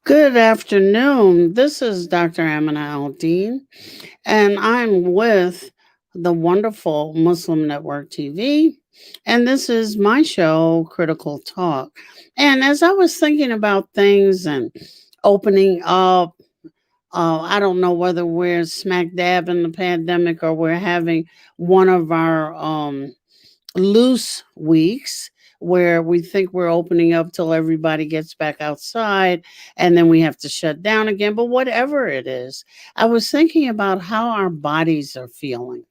Good afternoon. This is Dr. Amina Al-Din, and I'm with the wonderful Muslim Network TV. And this is my show, Critical Talk. And as I was thinking about things and opening up, I don't know whether we're smack dab in the pandemic or we're having one of our loose weeks where we think we're opening up till everybody gets back outside and then we have to shut down again. But whatever it is, I was thinking about how our bodies are feeling.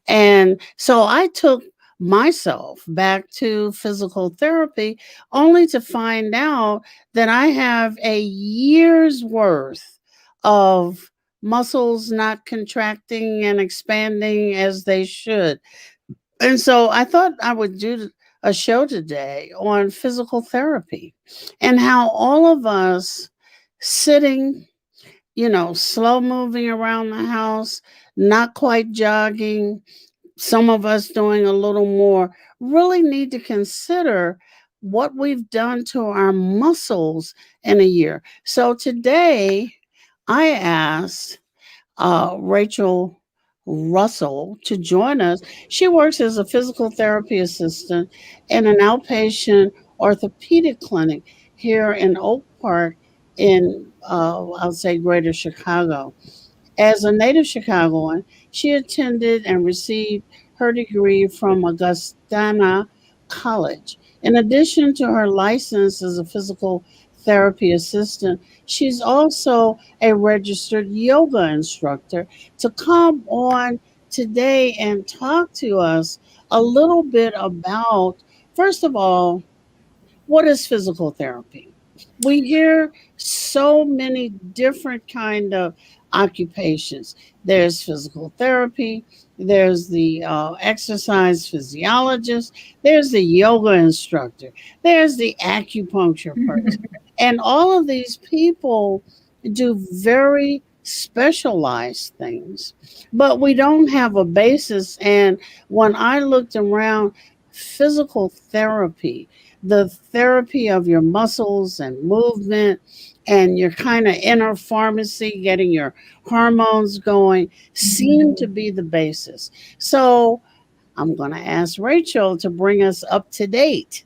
And so I took myself back to physical therapy only to find out that I have a year's worth of muscles not contracting and expanding as they should. And so I thought I would do a show today on physical therapy and how all of us sitting, slow moving around the house, not quite jogging, some of us doing a little more, really need to consider what we've done to our muscles in a year. So today I asked Rachel Russell to join us. She works as a physical therapy assistant in an outpatient orthopedic clinic here in Oak Park in, I'll say, Greater Chicago. As a native Chicagoan, she attended and received her degree from Augustana College. In addition to her license as a physical therapy assistant, she's also a registered yoga instructor. To come on today and talk to us a little bit about, first of all, what is physical therapy? We hear so many different kind of occupations. There's physical therapy, there's the exercise physiologist, there's the yoga instructor, there's the acupuncture person. And all of these people do very specialized things, but we don't have a basis. And when I looked around, physical therapy, the therapy of your muscles and movement and your kind of inner pharmacy, getting your hormones going, seem to be the basis. So I'm going to ask Rachel to bring us up to date.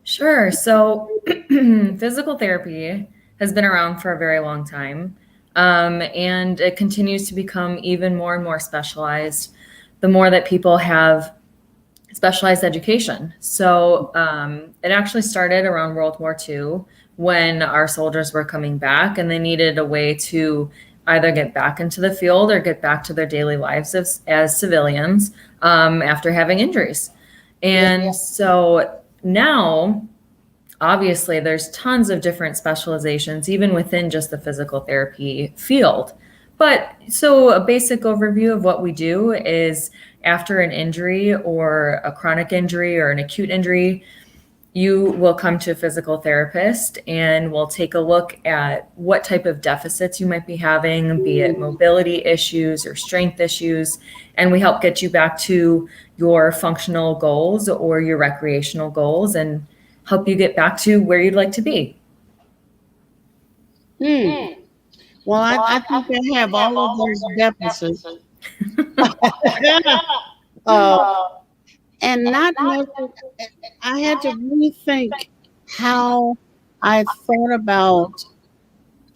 Sure. So physical therapy has been around for a very long time, and it continues to become even more and more specialized the more that people have specialized education. So it actually started around World War II when our soldiers were coming back and they needed a way to either get back into the field or get back to their daily lives as civilians after having injuries. And so now, obviously, there's tons of different specializations, even within just the physical therapy field. But so a basic overview of what we do is after an injury or a chronic injury or an acute injury, you will come to a physical therapist and we'll take a look at what type of deficits you might be having, be it mobility issues or strength issues, and we help get you back to your functional goals or your recreational goals and help you get back to where you'd like to be. Hmm. Well, I think I have all of those deficits. uh, and not necessarily, I had to rethink how I thought about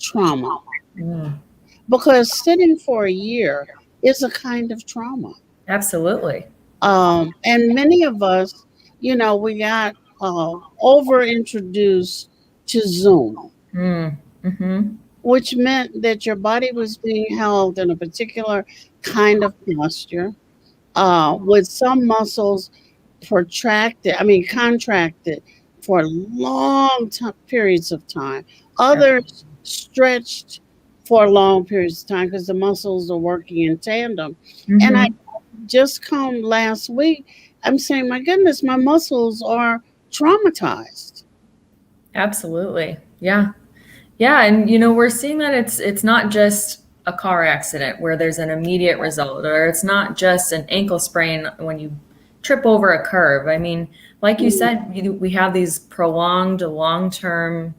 trauma Mm, because sitting for a year is a kind of trauma. absolutely. And many of us, we got over introduced to Zoom, Mm, mm-hmm. which meant that your body was being held in a particular kind of posture with some muscles contracted for periods of time. Others stretched for long periods of time because the muscles are working in tandem. And I Mm-hmm. just come last week, I'm saying, my goodness, my muscles are traumatized. Absolutely. Yeah. Yeah, and we're seeing that it's not just a car accident where there's an immediate result, or it's not just an ankle sprain when you trip over a curve. I mean, like you Mm, said, we have these prolonged long-term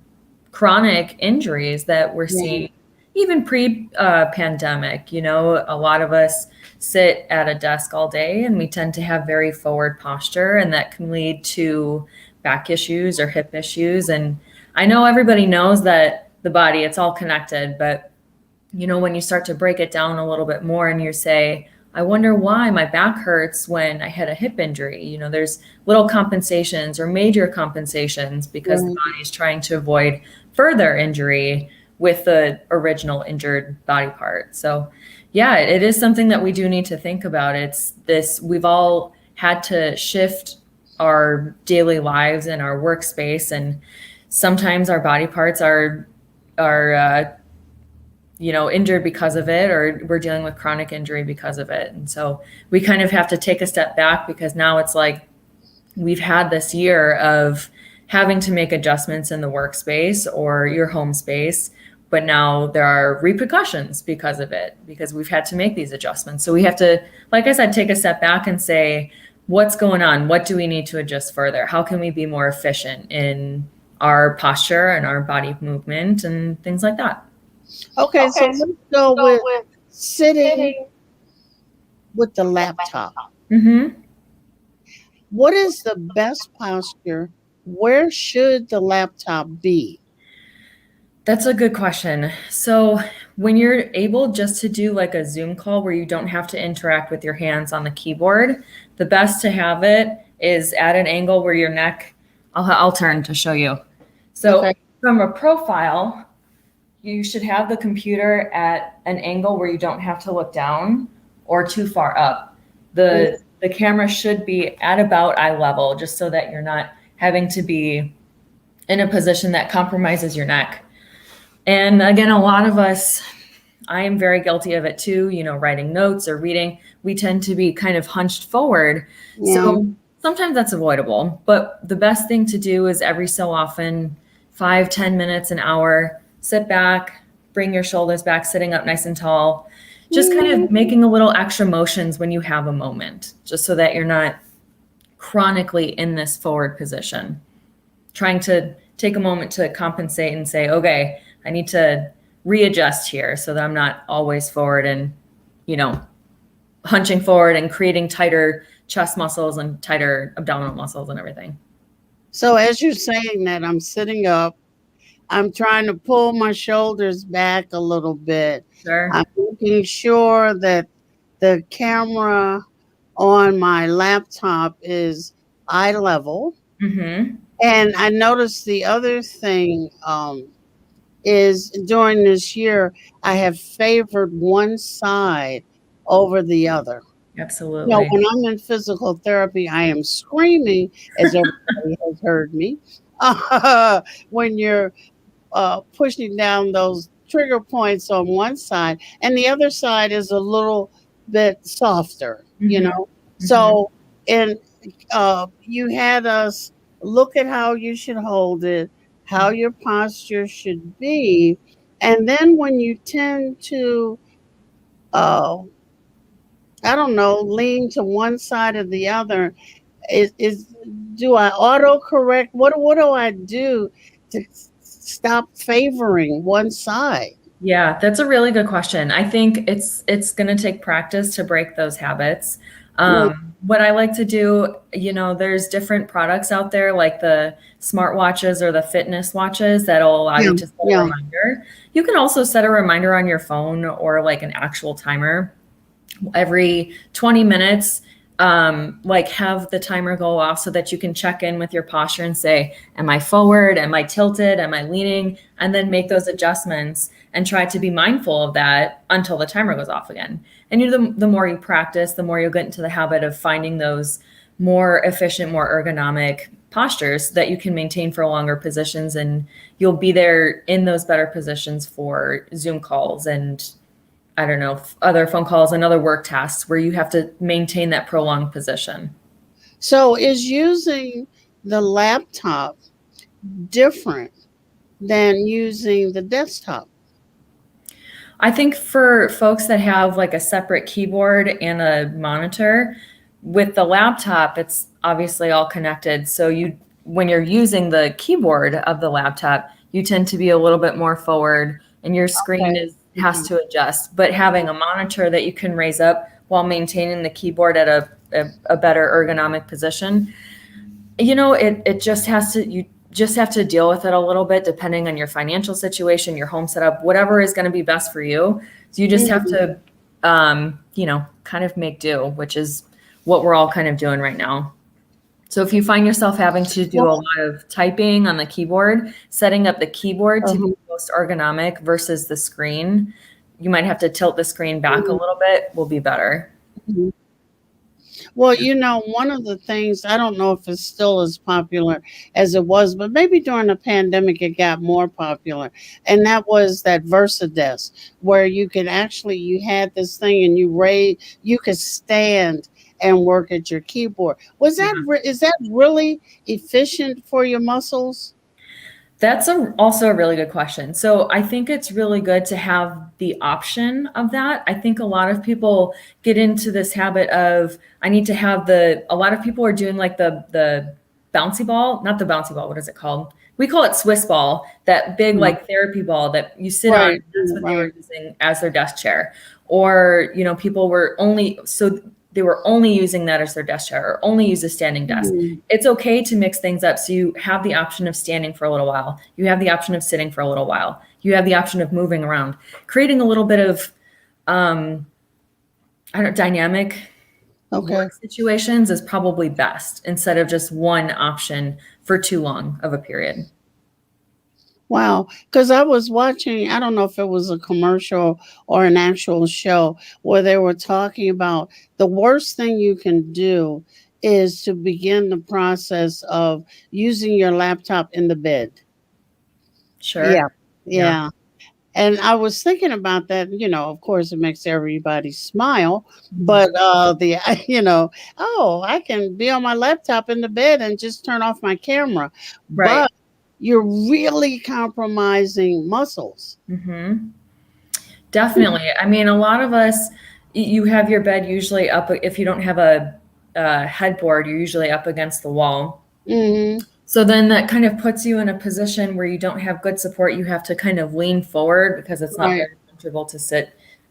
chronic injuries that we're Yeah. seeing even pre-pandemic. You know, a lot of us sit at a desk all day and we tend to have very forward posture, and that can lead to back issues or hip issues. And I know everybody knows that the body, it's all connected, but you know, when you start to break it down a little bit more and you say, I wonder why my back hurts when I had a hip injury. You know, there's little compensations or major compensations because the Right. body is trying to avoid further injury with the original injured body part. So, yeah, it is something that we do need to think about. It's this, we've all had to shift our daily lives and our workspace, and sometimes our body parts are you know, injured because of it, or we're dealing with chronic injury because of it. And so we kind of have to take a step back, because now it's like we've had this year of having to make adjustments in the workspace or your home space, but now there are repercussions because of it, because we've had to make these adjustments. So we have to, like I said, take a step back and say, what's going on? What do we need to adjust further? How can we be more efficient in our posture and our body movement and things like that? Okay, so let's go with sitting with the laptop. Mm-hmm. What is the best posture? Where should the laptop be? That's a good question. So, when you're able just to do like a Zoom call where you don't have to interact with your hands on the keyboard, the best to have it is at an angle where your neck, I'll turn to show you. So, Okay. from a profile, you should have the computer at an angle where you don't have to look down or too far up. The camera should be at about eye level, just so that you're not having to be in a position that compromises your neck. And again, a lot of us, I am very guilty of it too, you know, writing notes or reading, we tend to be kind of hunched forward. Yeah. So sometimes that's avoidable, but the best thing to do is every so often, 5, 10 minutes, an hour, sit back, bring your shoulders back, sitting up nice and tall, just kind of making a little extra motions when you have a moment, just so that you're not chronically in this forward position, trying to take a moment to compensate and say, okay, I need to readjust here so that I'm not always forward and, you know, hunching forward and creating tighter chest muscles and tighter abdominal muscles and everything. So as you're saying that, I'm sitting up. I'm trying to pull my shoulders back a little bit. Sure. I'm making sure that the camera on my laptop is eye level. Mm-hmm. And I noticed the other thing is during this year, I have favored one side over the other. You know, Absolutely. when I'm in physical therapy, I am screaming, as everybody has heard me, when you're pushing down those trigger points on one side, and the other side is a little bit softer, you Mm-hmm. know. Mm-hmm. So, and you had us look at how you should hold it, how your posture should be, and then when you tend to, uh, I don't know, lean to one side or the other, is do I auto correct? What do I do to stop favoring one side? Yeah, that's a really good question. I think it's going to take practice to break those habits. Yeah, What I like to do, you know, there's different products out there like the smartwatches or the fitness watches that'll allow yeah, you to set a yeah. reminder. You can also set a reminder on your phone or like an actual timer every 20 minutes. Like have the timer go off so that you can check in with your posture and say, am I forward? Am I tilted? Am I leaning? And then make those adjustments and try to be mindful of that until the timer goes off again. And you know, the more you practice, the more you'll get into the habit of finding those more efficient, more ergonomic postures that you can maintain for longer positions, and you'll be there in those better positions for Zoom calls and I don't know, other phone calls and other work tasks where you have to maintain that prolonged position. So is using the laptop different than using the desktop? I think for folks that have like a separate keyboard and a monitor, with the laptop, it's obviously all connected. So you, when you're using the keyboard of the laptop, you tend to be a little bit more forward, and your screen Okay. is has Mhm. to adjust. But having a monitor that you can raise up while maintaining the keyboard at a better ergonomic position, it just has to, you just have to deal with it a little bit depending on your financial situation, your home setup, whatever is going to be best for you. So you just have Mhm. to, kind of make do, which is what we're all kind of doing right now. So if you find yourself having to do a Well, lot of typing on the keyboard, setting up the keyboard to be uh-huh. most ergonomic versus the screen, you might have to tilt the screen back a Mhm. little bit, will be better. Mhm. Well, one of the things, I don't know if it's still as popular as it was, but maybe during the pandemic it got more popular. And that was that VersaDesk, where you had this thing and you could stand and work at your keyboard. Is that really efficient for your muscles? That's also a really good question. So I think it's really good to have the option of that. I think a lot of people get into this habit of I need to have a lot of people are doing like the bouncy ball, not the bouncy ball, what is it called? We call it Swiss ball, that big Mm. like therapy ball that you sit on. Right, That's what they were right. using as their desk chair. Or, people were only so they were only using that as their desk chair or only use a standing desk. Mm. It's okay to mix things up. So you have the option of standing for a little while. You have the option of sitting for a little while. You have the option of moving around, creating a little bit of, um, I don't dynamic Okay. work situations is probably best instead of just one option for too long of a period. Wow, because I was watching, I don't know if it was a commercial or an actual show where they were talking about the worst thing you can do is to begin the process of using your laptop in the bed. Sure. Yeah. Yeah. Yeah. And I was thinking about that, of course it makes everybody smile, Mhm. but oh, I can be on my laptop in the bed and just turn off my camera. Right. But you're really compromising muscles. Hmm. Definitely. I mean, a lot of us, you have your bed usually up. If you don't have a headboard, you're usually up against the wall. Mhm. So then that kind of puts you in a position where you don't have good support. You have to kind of lean forward because it's not Right. very comfortable to sit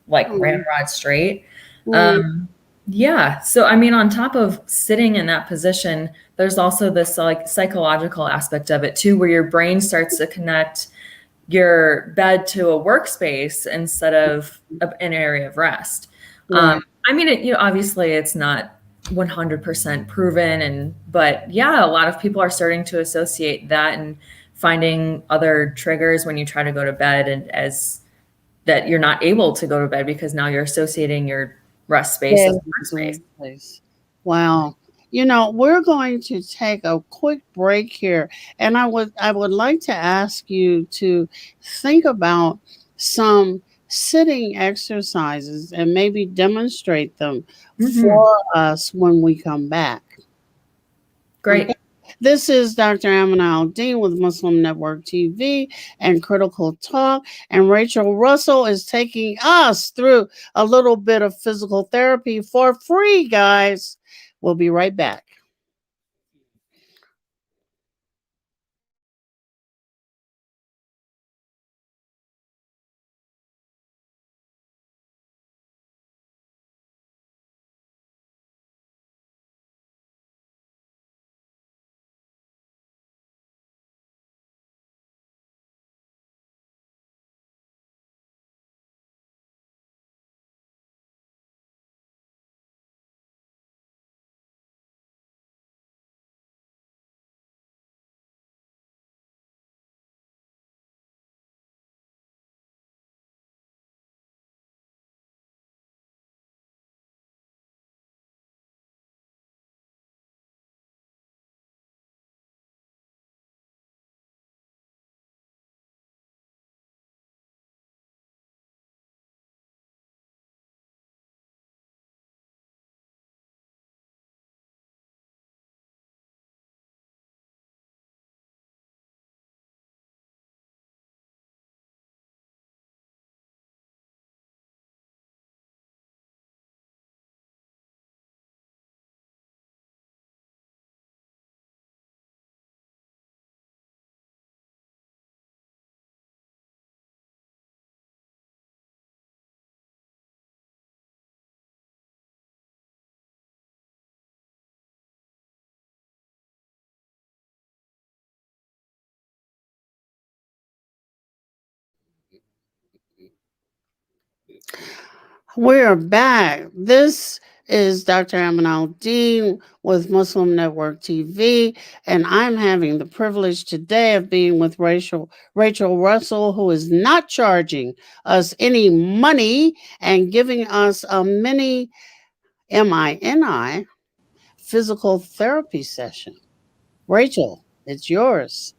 like Mhm. ramrod straight. Mhm. Um, yeah. So, I mean, on top of sitting in that position, there's also this like psychological aspect of it too, where your brain starts to connect your bed to a workspace instead of an area of rest. Right. I mean, obviously it's not 100% proven, but yeah, a lot of people are starting to associate that and finding other triggers when you try to go to bed and as that you're not able to go to bed because now you're associating your rest space Yeah, as it's a workspace. workplace. Wow. We're going to take a quick break here, and I would like to ask you to think about some sitting exercises and maybe demonstrate them Hmm. for us when we come back. Okay. Great. This is Dr. Amina Al-Din with Muslim Network TV and Critical Talk. And Rachel Russell is taking us through a little bit of physical therapy for free, guys. We'll be right back. We're back. This is Dr. Amanal Dean with Muslim Network TV, and I'm having the privilege today of being with Rachel Russell, who is not charging us any money and giving us a mini MINI physical therapy session. Rachel, it's yours.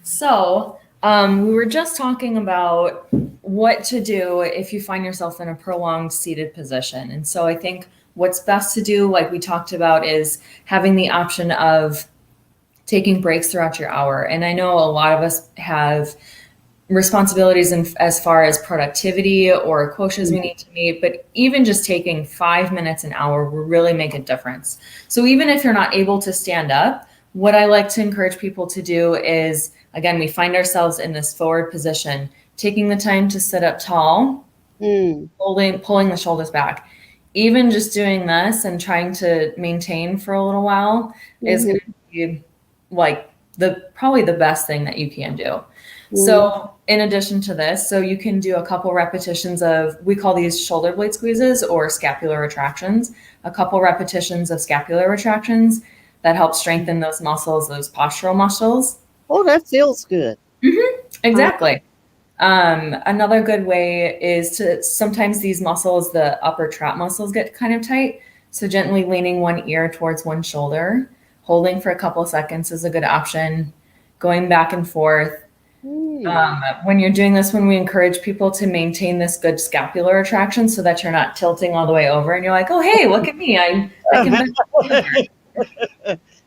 So, we were just talking about what to do if you find yourself in a prolonged seated position. And so I think what's best to do, like we talked about, is having the option of taking breaks throughout your hour. And I know a lot of us have responsibilities in, as far as productivity or quotas we need to meet, but even just taking 5 minutes an hour will really make a difference. So even if you're not able to stand up, what I like to encourage people to do is, again, we find ourselves in this forward position, taking the time to sit up tall, Mm, pulling the shoulders back. Even just doing this and trying to maintain for a little while is mhm, going to be like probably the best thing that you can do. mm. So in addition to this, so you can do a couple repetitions of, we call these shoulder blade squeezes or scapular retractions, a couple repetitions of scapular retractions that help strengthen those muscles, those postural muscles. Oh, that feels good. Uh, Exactly. Another good way is to, sometimes these muscles, the upper trap muscles, get kind of tight. So gently leaning one ear towards one shoulder, holding for a couple of seconds is a good option. Going back and forth. mm. When you're doing this, when we encourage people to maintain this good scapular retraction so that you're not tilting all the way over and you're like, oh, hey, look at me. I can bend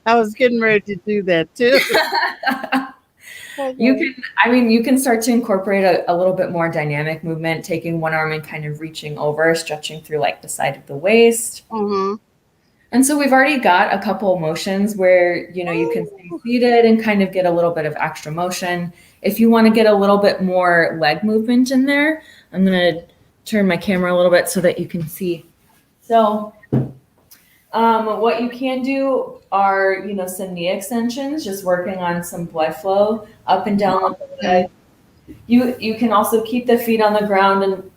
I was getting ready to do that too. You Okay. can, I mean, you can start to incorporate a little bit more dynamic movement, taking one arm and kind of reaching over, stretching through like the side of the waist. Uh-huh. And so we've already got a couple motions where, you know, you can stay Oh. seated and kind of get a little bit of extra motion. If you want to get a little bit more leg movement in there, I'm going to turn my camera a little bit so that you can see. So, what you can do are, you know, some knee extensions, just working on some blood flow up and down the Okay. leg. You can also keep the feet on the ground and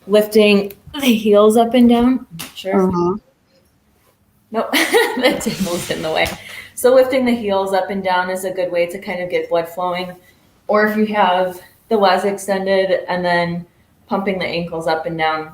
lifting the heels up and down. Sure. Uh-huh. Nope, the table's in the way. So lifting the heels up and down is a good way to kind of get blood flowing. Or if you have the legs extended and then pumping the ankles up and down.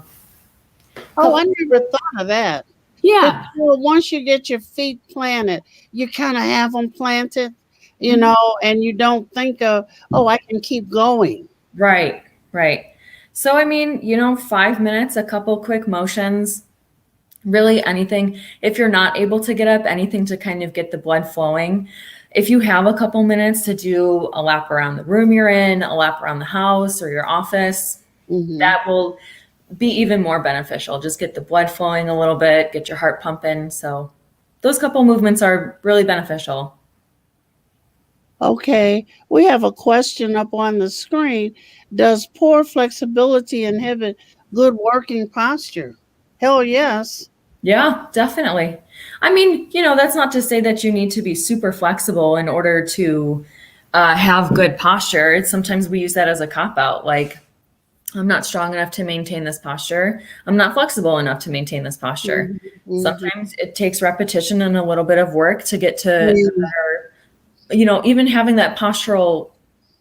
Oh, I never thought of that. But Yeah. once you get your feet planted, you kind of have them planted, Mhm. and you don't think of, oh, I can keep going. Right, right. So I mean, you know, 5 minutes, a couple quick motions, really anything. If you're not able to get up, anything to kind of get the blood flowing. If you have a couple minutes to do a lap around the room you're in, a lap around the house or your office, Hmm. that will be even more beneficial. Just get the blood flowing a little bit, get your heart pumping. So those couple movements are really beneficial. Okay. We have a question up on the screen. Does poor flexibility inhibit good working posture? Hell yes. Yeah, definitely. I mean, you know, that's not to say that you need to be super flexible in order to have good posture. Sometimes we use that as a cop out. Like, I'm not strong enough to maintain this posture. I'm not flexible enough to maintain this posture. Hmm. Hmm. Sometimes it takes repetition and a little bit of work to get to the Mm. better, you know, even having that postural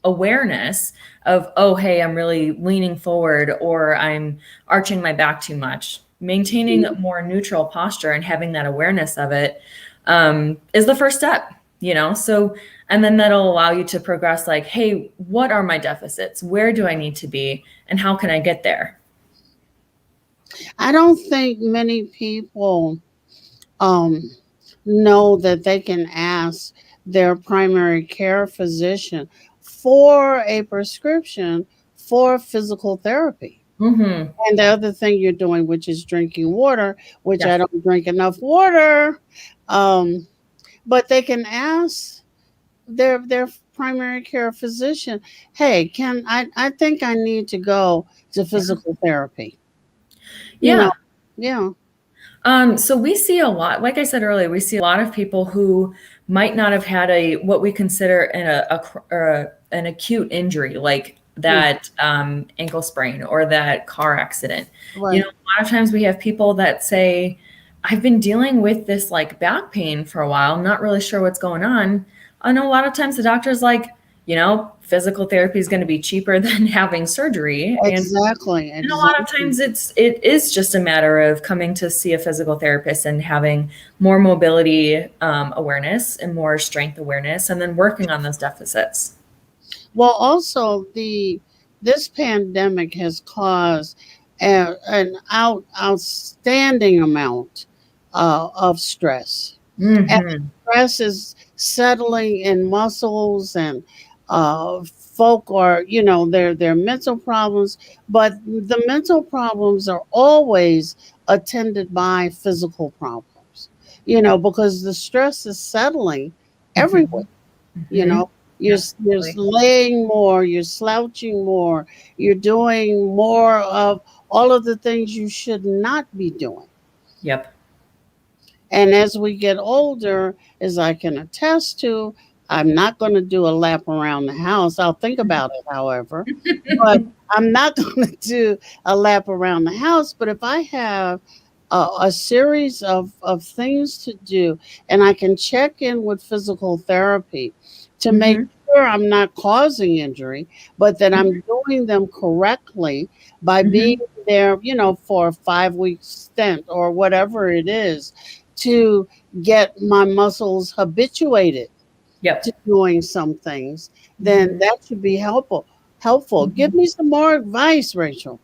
awareness of, oh, hey, I'm really leaning forward or I'm arching my back too much. Maintaining a more neutral posture and having that awareness of it is the first step, you know? So, and then that'll allow you to progress like, hey, what are my deficits? Where do I need to be? And how can I get there? I don't think many people um, know that they can ask their primary care physician for a prescription for physical therapy. Mm-hmm. And the other thing you're doing, which is drinking water, which I Yes. don't drink enough water, um, but they can ask their primary care physician, "Hey, can I think I need to go to Yeah. physical therapy?" You Yeah. know, yeah. So we see a lot, like I said earlier, we see a lot of people who might not have had a what we consider an acute injury, like Mm. that ankle sprain or that car accident. You know, Right. a lot of times we have people that say, I've been dealing with this like back pain for a while. I'm not really sure what's going on. And a lot of times the doctor's like, you know, physical therapy is going to be cheaper than having surgery. Exactly. And a lot of Exactly. times it is just a matter of coming to see a physical therapist and having more mobility awareness and more strength awareness, and then working on those deficits. Well, also this pandemic has caused an outstanding amount of stress, and Hmm. stress is settling in muscles, and folk are, their mental problems, but the mental problems are always attended by physical problems, because the stress is settling everywhere. Hmm. you Hmm. know you're Absolutely. laying more, you're slouching more, you're doing more of all of the things you should not be doing. Yep. And as we get older, as I can attest to, I'm not going to do a lap around the house. I'll think about it, however, but I'm not going to do a lap around the house. But if I have a series of things to do, and I can check in with physical therapy to make Hmm. sure I'm not causing injury, but that I'm doing them correctly by being Hmm. there, for a 5 week stint or whatever it is, to get my muscles habituated to Yep. doing some things, then Hmm. that should be helpful. Helpful. Give me some more advice, Rachel.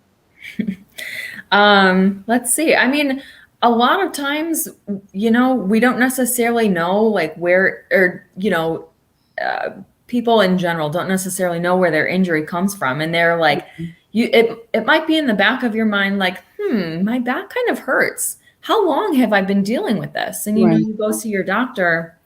Let's see. I mean, a lot of times, you know, we don't necessarily know like where, or, you know, uh, people in general don't necessarily know where their injury comes from. And they're like, it might be in the back of your mind, like, my back kind of hurts. How long have I been dealing with this? And, you know, Right. you go see your doctor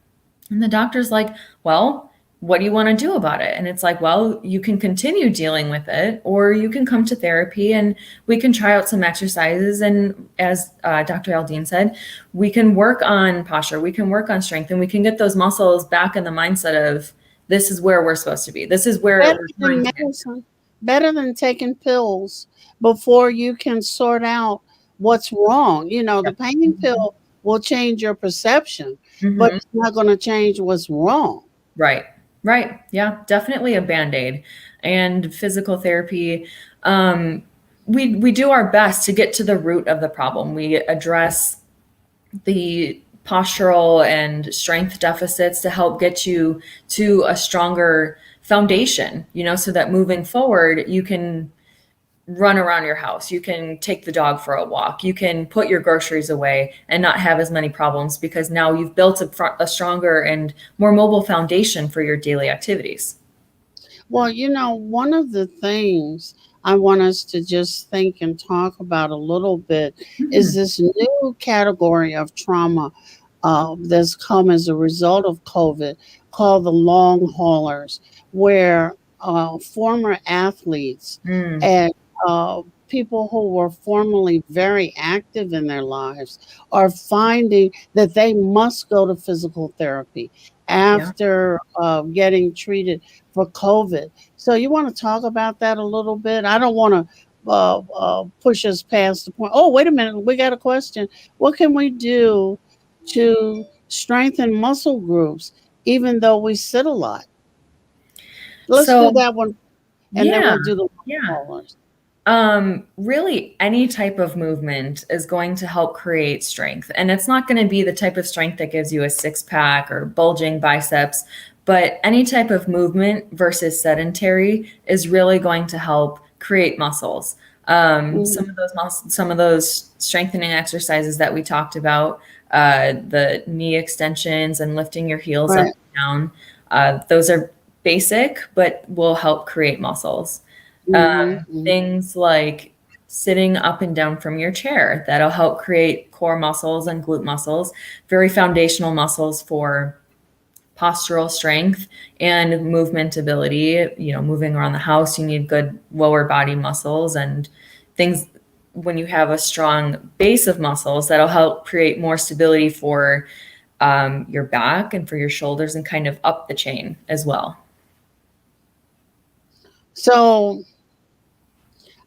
and the doctor's like, well, what do you want to do about it? And it's like, well, you can continue dealing with it, or you can come to therapy and we can try out some exercises. And as Dr. Aldine said, we can work on posture, we can work on strength, and we can get those muscles back in the mindset of this is where we're supposed to be. This is where Better we're trying than to get. medicine. Better than taking pills before you can sort out what's wrong. The pain Mhm. pill will change your perception, but Mhm. it's not going to change what's wrong. Right. Right. Yeah, definitely a band-aid. And physical therapy, um, we do our best to get to the root of the problem. We address the postural and strength deficits to help get you to a stronger foundation, you know, so that moving forward, you can run around your house, you can take the dog for a walk, you can put your groceries away and not have as many problems because now you've built a stronger and more mobile foundation for your daily activities. Well, one of the things I want us to just think and talk about a little bit is Mhm. this new category of trauma that's come as a result of COVID, called the long haulers, where former athletes Mm, and people who were formerly very active in their lives are finding that they must go to physical therapy yeah. after getting treated for COVID. So, you want to talk about that a little bit? I don't want to push us past the point. Oh, wait a minute. We got a question. What can we do to strengthen muscle groups, even though we sit a lot? Let's do So, that one, and then yeah, we'll do the yeah. callers. Really, any type of movement is going to help create strength. And it's not going to be the type of strength that gives you a six pack or bulging biceps, but any type of movement versus sedentary is really going to help create muscles. Some Mhm. of those muscles, some of those strengthening exercises that we talked about, the knee extensions and lifting your heels up Right. and down, those are basic, but will help create muscles. Hmm. Things like sitting up and down from your chair, that'll help create core muscles and glute muscles, very foundational muscles for postural strength and movement ability. You know, moving around the house, you need good lower body muscles and things. When you have a strong base of muscles, that'll help create more stability for your back and for your shoulders and kind of up the chain as well. So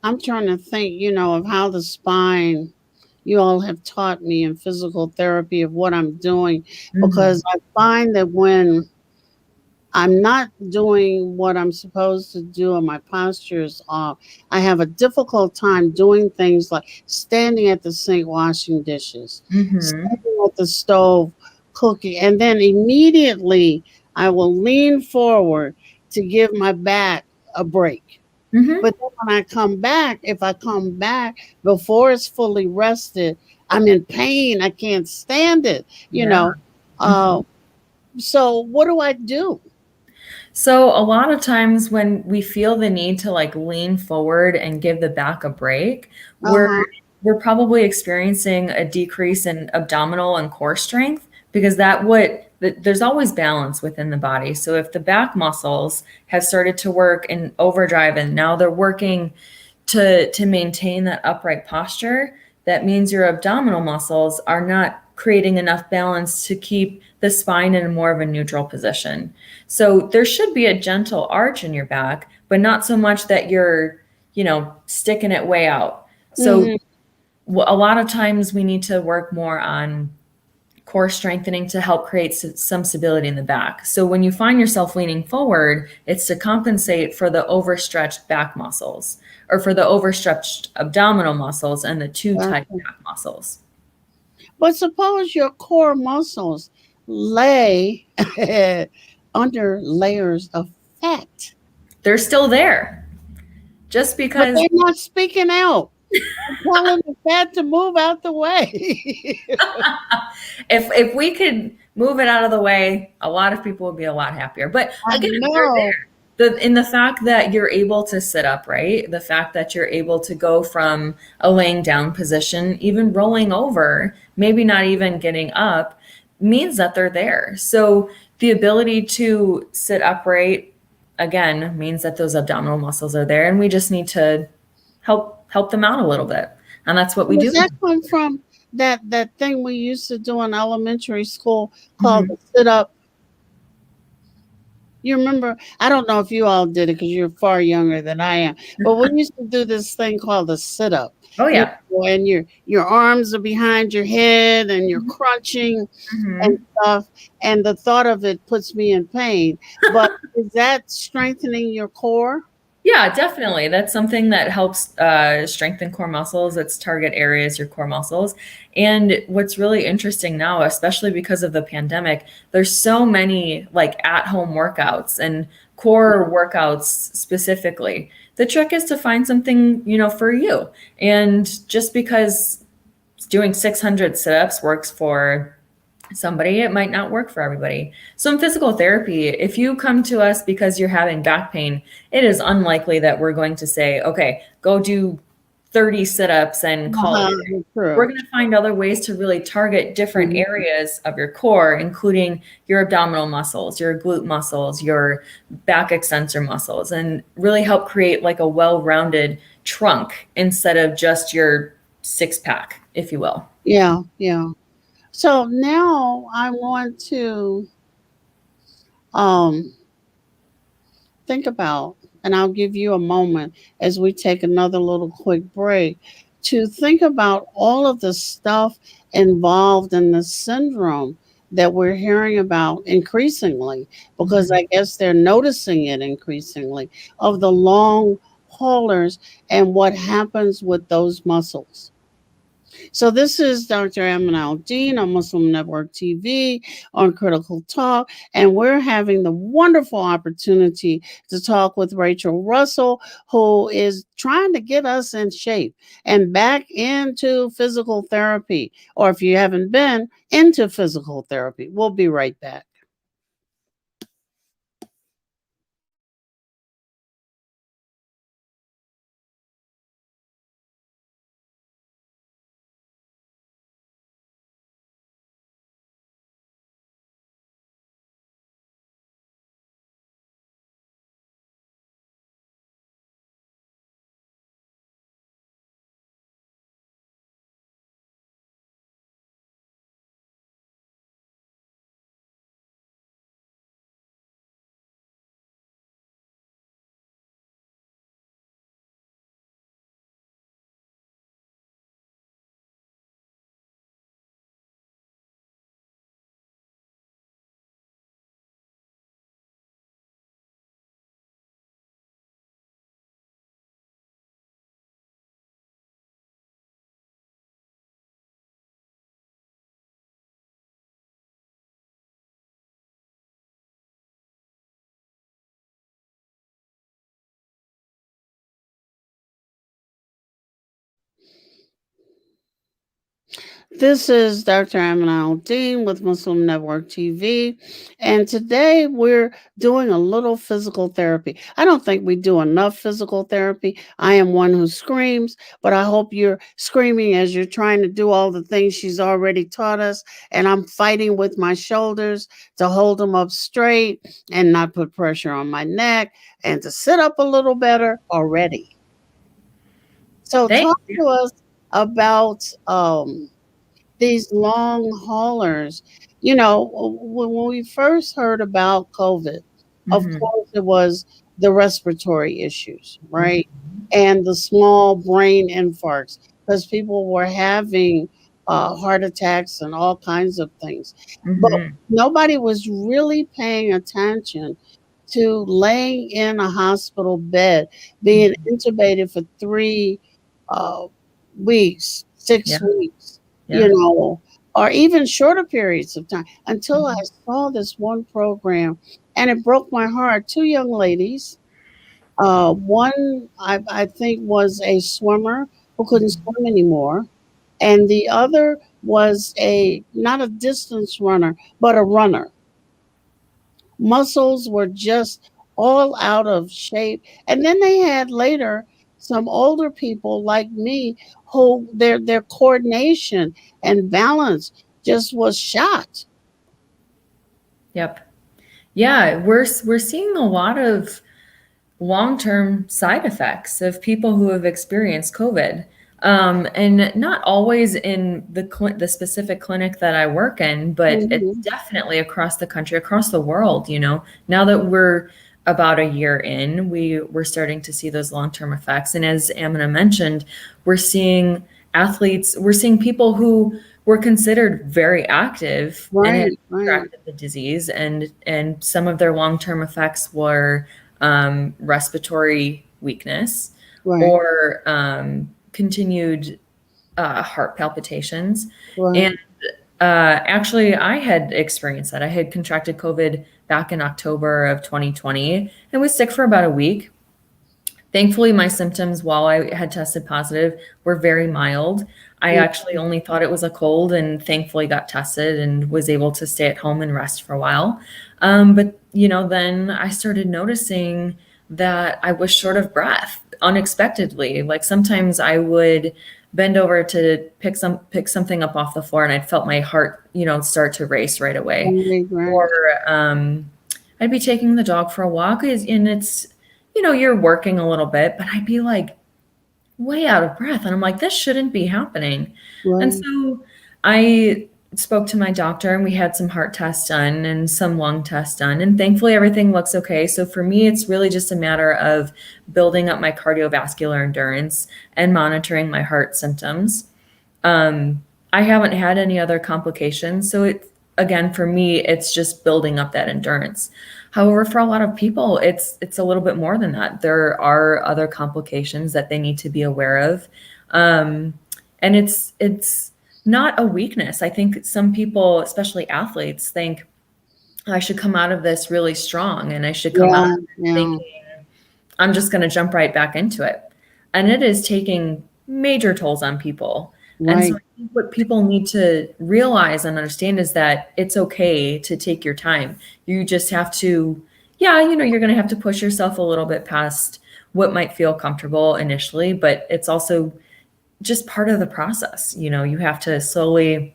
I'm trying to think, of how the spine, you all have taught me in physical therapy of what I'm doing, Mhm. because I find that when I'm not doing what I'm supposed to do and my posture is off, I have a difficult time doing things like standing at the sink washing dishes, Mhm. standing at the stove cooking, and then immediately I will lean forward to give my back a break. Mhm. But then when I come back, if I come back before it's fully rested, I'm in pain. I can't stand it, you Yeah. know. Uh, Mhm. so what do I do? So a lot of times when we feel the need to like lean forward and give the back a break, we're Uh-huh. we're probably experiencing a decrease in abdominal and core strength because there's always balance within the body. So if the back muscles have started to work in overdrive and now they're working to maintain that upright posture, that means your abdominal muscles are not creating enough balance to keep the spine in more of a neutral position. So there should be a gentle arch in your back, but not so much that you're, sticking it way out. So Mhm. a lot of times we need to work more on core strengthening to help create some stability in the back. So when you find yourself leaning forward, it's to compensate for the overstretched back muscles or for the overstretched abdominal muscles and the too tight Gotcha. back muscles. But suppose your core muscles lay under layers of fat, They're still there. Just but because they're not speaking out. I'm telling the fat to move out the way. if we could move it out of the way, a lot of people would be a lot happier. But I again, they're know. there. In the fact that you're able to sit up, right? The fact that you're able to go from a laying down position, even rolling over, maybe not even getting up, means that they're there. So the ability to sit upright again means that those abdominal muscles are there, and we just need to help them out a little bit, and that's what we Does do. that come from that thing we used to do in elementary school called Mhm. the sit up? You remember? I don't know if you all did it because you're far younger than I am, but we used to do this thing called the sit up. Oh yeah. And your arms are behind your head and you're crunching and Mhm. stuff. And the thought of it puts me in pain. But is that strengthening your core? Yeah, definitely. That's something that helps strengthen core muscles. It's target areas, your core muscles. And what's really interesting now, especially because of the pandemic, there's so many like at-home workouts and core workouts specifically. The trick is to find something, for you. And just because doing 600 sit-ups works for somebody, it might not work for everybody. So in physical therapy, if you come to us because you're having back pain, it is unlikely that we're going to say, okay, go do 30 sit-ups and call it. Uh-huh, We're true. going to find other ways to really target different Mhm. areas of your core, including your abdominal muscles, your glute muscles, your back extensor muscles, and really help create like a well-rounded trunk instead of just your six pack, if you will. Yeah, yeah. So now I want to um think about, and I'll give you a moment as we take another little quick break to think about all of the stuff involved in the syndrome that we're hearing about increasingly, because Mhm. I guess they're noticing it increasingly of the long haulers and what happens with those muscles. So this is Dr. Amanal Dean on Muslim Network TV on Critical Talk, and we're having the wonderful opportunity to talk with Rachel Russell, who is trying to get us in shape and back into physical therapy, or if you haven't been into physical therapy. We'll be right back. This is Dr. Amin Dean with Muslim Network TV, and today we're doing a little physical therapy. I don't think we do enough physical therapy. I am one who screams, but I hope you're screaming as you're trying to do all the things she's already taught us. And I'm fighting with my shoulders to hold them up straight and not put pressure on my neck and to sit up a little better already. So, Thank talk you. to us about these long haulers. When we first heard about COVID, of Mhm. course, it was the respiratory issues, right? Mhm. And the small brain infarcts because people were having heart attacks and all kinds of things. But Mhm. nobody was really paying attention to laying in a hospital bed, being Mhm. intubated for 3 weeks, Yeah. 6 weeks, you Yeah. know, or even shorter periods of time until I Mhm. saw this one program and it broke my heart. Two young ladies, one I think was a swimmer who couldn't Mhm. swim anymore, and the other was a not a distance runner, but a runner. Muscles were just all out of shape. And then they had later some older people like me who their coordination and balance just was shot. Yep. Yeah, we're seeing a lot of long-term side effects of people who have experienced COVID. And not always in the specific clinic that I work in, but it's Mhm. definitely across the country, across the world, you know. Now that we're about a year in, we're starting to see those long-term effects. And as Amina mentioned, we're seeing we're seeing people who were considered very active and had Right, right, contracted the disease, and some of their long-term effects were respiratory weakness right, or continued heart palpitations. And right. actually, I had experienced that. I had contracted COVID back in October of 2020 and was sick for about a week. Thankfully, my symptoms while I had tested positive were very mild. I actually only thought it was a cold and thankfully got tested and was able to stay at home and rest for a while. But, you know, then I started noticing that I was short of breath unexpectedly. Like sometimes I would bend over to pick something up off the floor and I'd felt my heart, you know, start to race right away. Right, Or right. I'd be taking the dog for a walk and it's, you know, you're working a little bit, but I'd be like way out of breath. And I'm like, this shouldn't be happening. And Right. so I spoke to my doctor and we had some heart tests done and some lung tests done. And thankfully, everything looks okay. So for me, it's really just a matter of building up my cardiovascular endurance and monitoring my heart symptoms. I haven't had any other complications. So it, again, for me, it's just building up that endurance. However, for a lot of people, it's a little bit more than that. There are other complications that they need to be aware of. Um, and it's not a weakness. I think some people, especially athletes, think I should come out of this really strong and I should come out of Yeah, it yeah. thinking I'm just going to jump right back into it. And it is taking major tolls on people. And so Right. I think what people need to realize and understand is that it's okay to take your time. You just have to, yeah, you know, you're going to have to push yourself a little bit past what might feel comfortable initially, but it's also just part of the process. You know, you have to slowly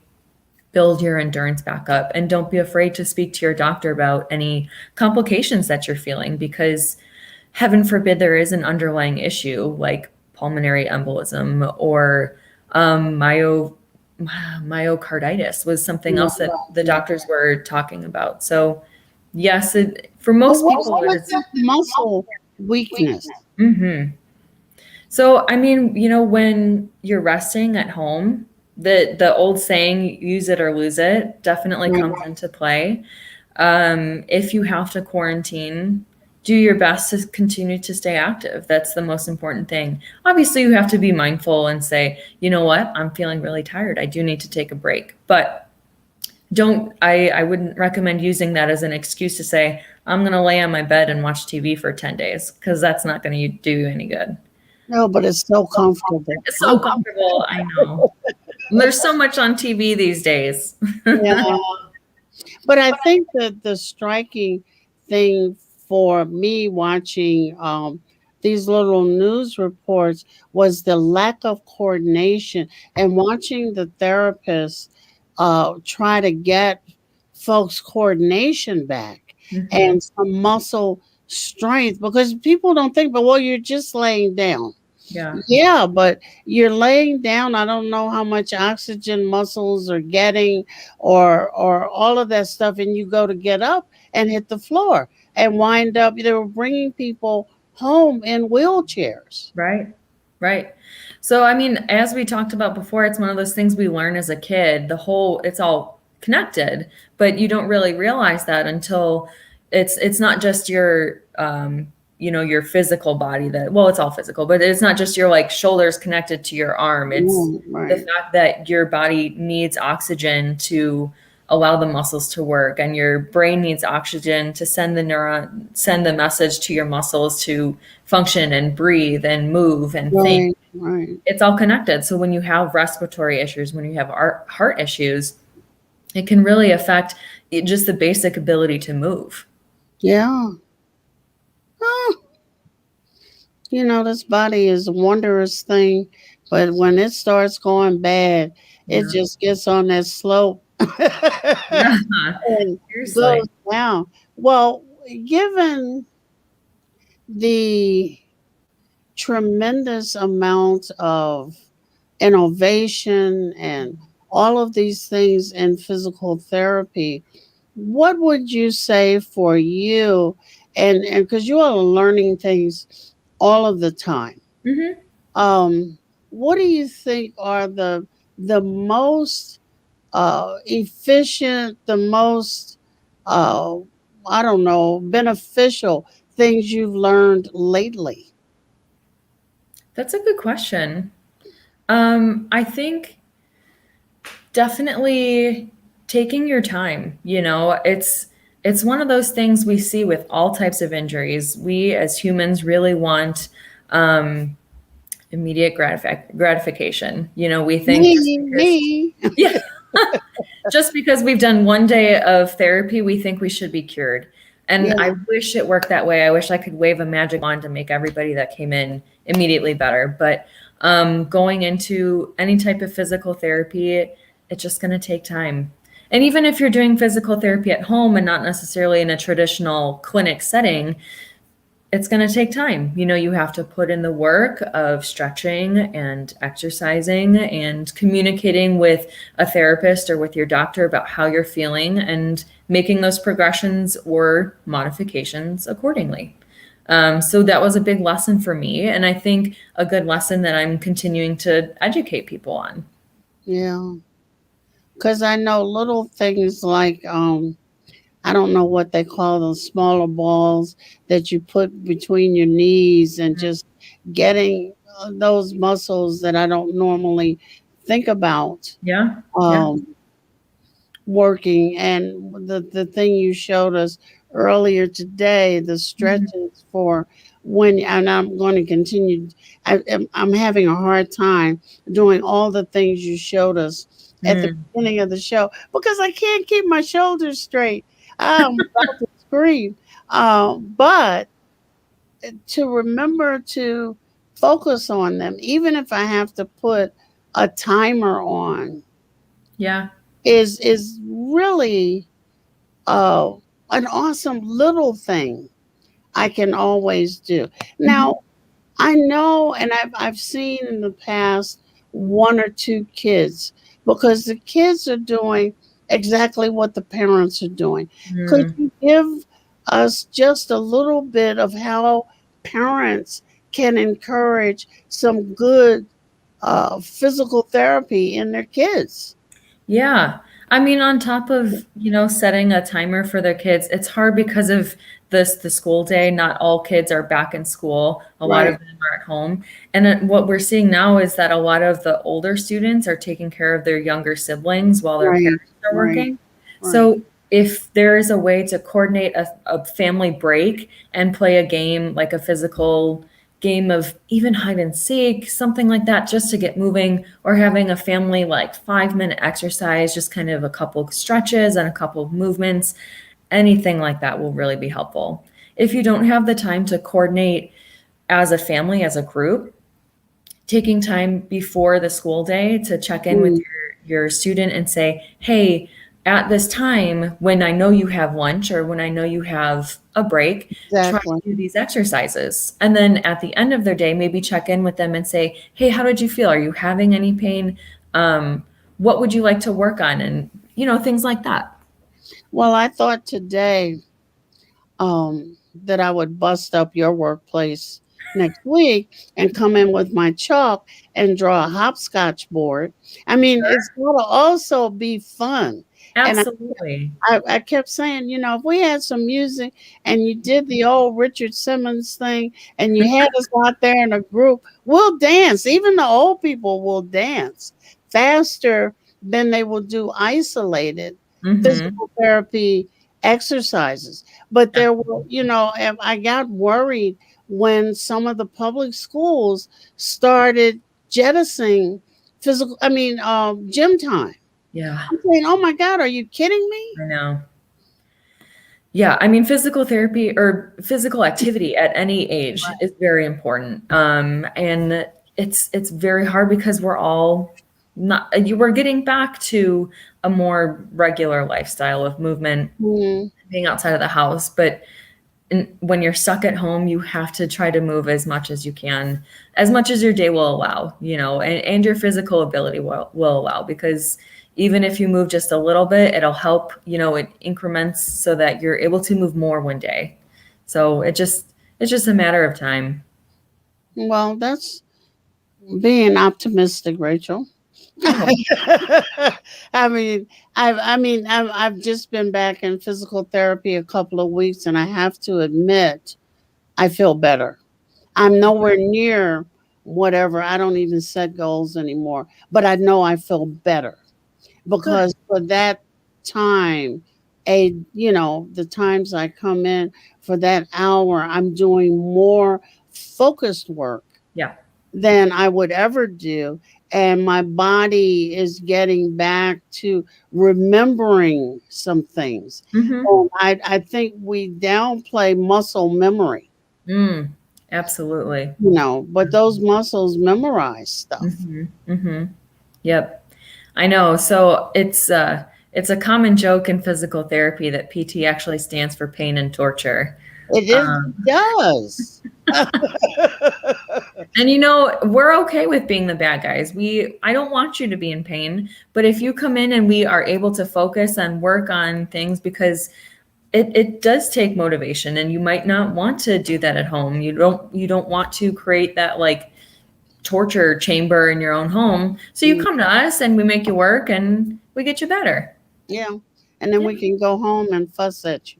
build your endurance back up and don't be afraid to speak to your doctor about any complications that you're feeling because heaven forbid there is an underlying issue like pulmonary embolism or myocarditis was something else Right. that the Yeah. doctors were talking about. So yes, for But most what's people it with is. that muscle weakness? Mhm. So I mean, you know, when you're resting at home, the old saying use it or lose it definitely Right. comes into play. If you have to quarantine, do your best to continue to stay active. That's the most important thing. Obviously, you have to be mindful and say, you know what, I'm feeling really tired. I do need to take a break. But I wouldn't recommend using that as an excuse to say, I'm going to lay on my bed and watch TV for 10 days because that's not going to do you any good. No, but it's so comfortable. It's so comfortable. I know. There's so much on TV these days. Yeah. But I think that the striking thing for me watching these little news reports was the lack of coordination and watching the therapist try to get folks' coordination back Mhm. and some muscle strength because people don't think, but well, you're just laying down. Yeah. Yeah, but you're laying down. I don't know how much oxygen muscles are getting or all of that stuff. And you go to get up and hit the floor and wind up. They were bringing people home in wheelchairs. Right. Right. So, I mean, as we talked about before, it's one of those things we learn as a kid. It's all connected, but you don't really realize that until it's not just your, your physical body well, it's all physical, but it's not just your like shoulders connected to your arm. It's Mm, the right, fact that your body needs oxygen to allow the muscles to work, and your brain needs oxygen to send the message to your muscles to function and breathe and move and think. right, right. It's all connected. So when you have respiratory issues, when you have heart issues, it can really affect just the basic ability to move. Yeah. Oh, this body is a wondrous thing, but when it starts going bad, it Yeah. just gets on that slope. Yeah. And Seriously. goes down. Well, given the tremendous amount of innovation and all of these things in physical therapy, what would you say for you? And because you are learning things all of the time, Hmm. what do you think are the most efficient, the most, uh, I don't know, beneficial things you've learned lately? That's a good question. I think definitely taking your time. It's one of those things we see with all types of injuries. We as humans really want um, immediate gratification. We think just because, Me. yeah, just because we've done one day of therapy, we think we should be cured. And I Yeah, wish it worked that way. I wish I could wave a magic wand to make everybody that came in immediately better. But going into any type of physical therapy, it's just going to take time. And even if you're doing physical therapy at home and not necessarily in a traditional clinic setting, it's going to take time. You have to put in the work of stretching and exercising and communicating with a therapist or with your doctor about how you're feeling and making those progressions or modifications accordingly. So that was a big lesson for me. And I think a good lesson that I'm continuing to educate people on. yeah. Because I know little things like I don't know what they call those smaller balls that you put between your knees and just getting those muscles that I don't normally think about. Yeah. Yeah. Um, Working and the thing you showed us earlier today, the Mhm. stretches for when, and I'm going to continue. I'm having a hard time doing all the things you showed us at the Mm. beginning of the show because I can't keep my shoulders straight. I'm about to scream. But to remember to focus on them, even if I have to put a timer on, Yeah. is really uh, an awesome little thing I can always do. Mhm. Now, I know, and I've seen in the past one or two kids because the kids are doing exactly what the parents are doing. Could Mm. you give us just a little bit of how parents can encourage some good physical therapy in their kids? Yeah. I mean, on top of, setting a timer for their kids, it's hard because of the school day. Not all kids are back in school. A lot Right, of them are at home. And what we're seeing now is that a lot of the older students are taking care of their younger siblings while their right, parents are right, working. right. So if there is a way to coordinate a family break and play a game like a physical game of even hide and seek, something like that, just to get moving, or having a family like 5 minute exercise, just kind of a couple stretches and a couple of movements, anything like that will really be helpful. If you don't have the time to coordinate as a family, as a group, taking time before the school day to check in with Mm, your student and say, hey, at this time, when I know you have lunch or when I know you have a break, try exactly. to do these exercises. And then at the end of their day, maybe check in with them and say, hey, how did you feel? Are you having any pain? What would you like to work on? And, things like that. Well, I thought today that I would bust up your workplace next week and come in with my chalk and draw a hopscotch board. I mean, it's going to also be fun. And Absolutely. I kept saying, if we had some music and you did the old Richard Simmons thing and you had us out there in a group, we'll dance. Even the old people will dance faster than they will do isolated Mm-hmm. physical therapy exercises. But there were, and I got worried when some of the public schools started jettisoning gym time. Yeah, I'm saying, oh my God, are you kidding me? I know. Yeah, I mean, physical therapy or physical activity at any age is very important. And it's very hard because we're all not you we're getting back to a more regular lifestyle of movement, Mm, being outside of the house, but when you're stuck at home, you have to try to move as much as you can, as much as your day will allow, and your physical ability will allow, because even if you move just a little bit, it'll help, it increments so that you're able to move more one day. So it's just a matter of time. well, that's being optimistic, Rachel. Oh, I mean, I've just been back in physical therapy a couple of weeks, and I have to admit, I feel better. I'm nowhere near whatever. I don't even set goals anymore, but I know I feel better good. because for that time, the times I come in for that hour, I'm doing more focused work Yeah. than I would ever do. And my body is getting back to remembering some things. Mm-hmm. I think we downplay muscle memory, Mm, absolutely. but those muscles memorize stuff. Mm-hmm. Mm-hmm. Yep. I know. So it's a common joke in physical therapy that PT actually stands for pain and torture. It Um, does. and we're okay with being the bad guys. I don't want you to be in pain, but if you come in and we are able to focus and work on things, because it does take motivation, and you might not want to do that at home. You don't want to create that like torture chamber in your own home. So you Mm, come to us and we make you work and we get you better. yeah. And then Yeah, we can go home and fuss at you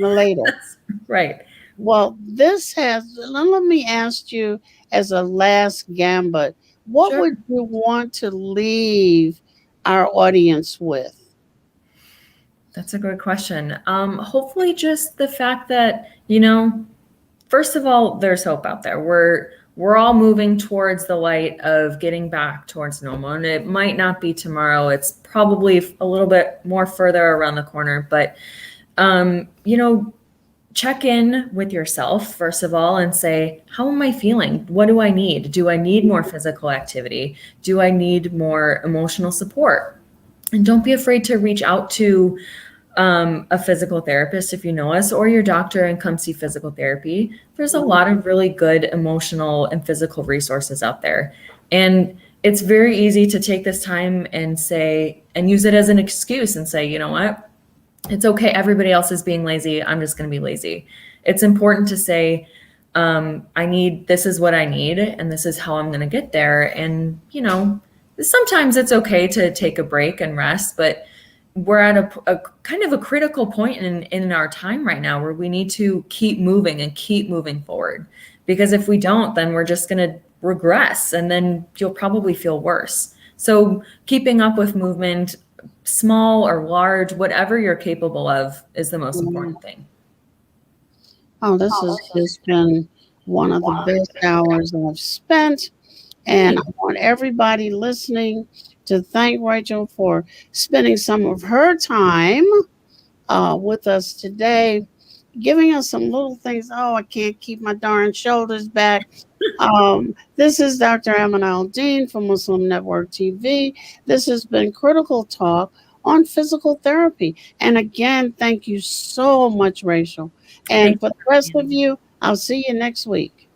later. that's right. Well, let me ask you as a last gambit, what Sure. would you want to leave our audience with? That's a good question. Hopefully just the fact that, first of all, there's hope out there. We're all moving towards the light of getting back towards normal. And it might not be tomorrow. It's probably a little bit more further around the corner, but um, you know, check in with yourself first of all and say, how am I feeling? What do I need? Do I need more physical activity? Do I need more emotional support? And don't be afraid to reach out to a physical therapist if you know us, or your doctor, and come see physical therapy. There's a lot of really good emotional and physical resources out there. And it's very easy to take this time and say, and use it as an excuse and say, you know what? It's okay. Everybody else is being lazy. I'm just going to be lazy. It's important to say, this is what I need, and this is how I'm going to get there. And, sometimes it's okay to take a break and rest, but we're at a kind of a critical point in our time right now where we need to keep moving and keep moving forward. Because if we don't, then we're just going to regress, and then you'll probably feel worse. So keeping up with movement, small or large, whatever you're capable of, is the most Mm. important thing. Oh, this has just been one of the best hours I've spent. And I Great. want everybody listening to thank Rachel for spending some of her time with us today, giving us some little things. Oh, I can't keep my darn shoulders back. This is Dr. Amanal Dean from Muslim Network TV. This has been Critical Talk on Physical Therapy. And again, thank you so much, Rachel. And Thanks for the for rest having of me. you, I'll see you next week.